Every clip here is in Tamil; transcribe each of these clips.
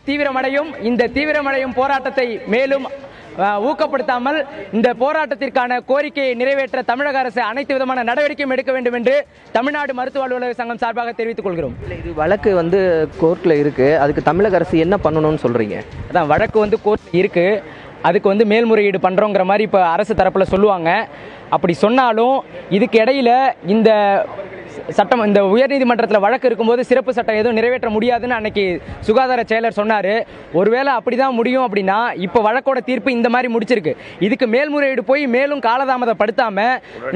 தீவிரமடையும். இந்த தீவிரமடையும் போராட்டத்தை மேலும் ஊக்கப்படுத்தாமல் இந்த போராட்டத்திற்கான கோரிக்கையை நிறைவேற்ற தமிழக அரசு அனைத்து விதமான நடவடிக்கையும் எடுக்க வேண்டும் என்று தமிழ்நாடு மருத்துவ அலுவலக சங்கம் சார்பாக தெரிவித்துக் கொள்கிறோம். இது வழக்கு கோர்ட்ல இருக்கு, அதுக்கு தமிழக அரசு என்ன பண்ணணும்னு சொல்றீங்க? அதான் வழக்கு கோர்ட் இருக்கு, அதுக்கு மேல்முறையீடு பண்றோங்கிற மாதிரி இப்போ அரசு தரப்புல சொல்லுவாங்க. அப்படி சொன்னாலும் இதுக்கு இடையில இந்த சட்டம் இந்த உயர்நீதிமன்றத்தில் வழக்கு இருக்கும்போது சிறப்பு சட்டம் எதுவும் நிறைவேற்ற முடியாதுன்னு அன்னைக்கு சுகாதார செயலர் சொன்னார். ஒருவேளை அப்படிதான் முடியும் அப்படின்னா இப்போ வழக்கோட தீர்ப்பு இந்த மாதிரி முடிச்சிருக்கு. இதுக்கு மேல்முறையீடு போய் மேலும் காலதாமதப்படுத்தாம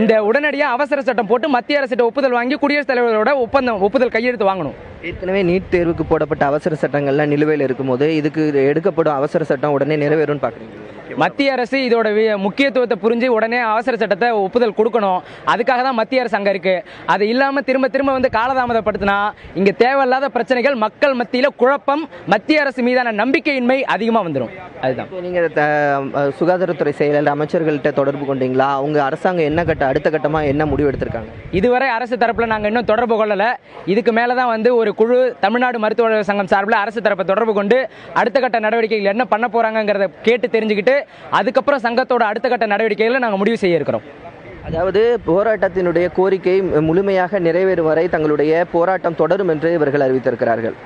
இந்த உடனடியாக அவசர சட்டம் போட்டு மத்திய அரசிட்ட ஒப்புதல் வாங்கி குடியரசுத் தலைவரோட ஒப்புதல் கையெழுத்து வாங்கணும். ஏற்கனவே நீட் தேர்வுக்கு போடப்பட்ட அவசர சட்டங்கள்லாம் நிலுவையில் இருக்கும்போது இதுக்கு எடுக்கப்படும் அவசர சட்டம் உடனே நிறைவேறும்னு பார்க்குறீங்க? மத்திய அரசு இதோட முக்கியத்துவத்தை புரிஞ்சு உடனே அவசர சட்டத்தை ஒப்புதல் கொடுக்கணும். அதுக்காக தான் மத்திய அரசு அங்கே இருக்கு. அது இல்லாமல் திரும்ப திரும்ப காலதாமதப்படுத்தினா இங்கே தேவையில்லாத பிரச்சனைகள், மக்கள் மத்தியில் குழப்பம், மத்திய அரசு மீதான நம்பிக்கையின்மை அதிகமாக வந்துடும். அதுதான். நீங்கள் சுகாதாரத்துறை செயலர் அமைச்சர்கள்ட்ட தொடர்பு கொண்டீங்களா? அவங்க அரசாங்கம் அடுத்த கட்டமாக என்ன முடிவு எடுத்திருக்காங்க? இதுவரை அரசு தரப்பில் நாங்கள் இன்னும் தொடர்பு கொள்ளலை. இதுக்கு மேலே தான் ஒரு குழு தமிழ்நாடு மருத்துவ சங்கம் சார்பில் அரசு தரப்பை தொடர்பு கொண்டு அடுத்த கட்ட நடவடிக்கைகள் என்ன பண்ண போறாங்கிறத கேட்டு தெரிஞ்சுக்கிட்டு அதுக்கப்புறம் சங்கத்தோட அடுத்த கட்ட நடவடிக்கைகளை நாங்கள் முடிவு செய்ய இருக்கிறோம். அதாவது போராட்டத்தினுடைய கோரிக்கை முழுமையாக நிறைவேறும் வரை தங்களுடைய போராட்டம் தொடரும் என்று இவர்கள் அறிவித்திருக்கிறார்கள்.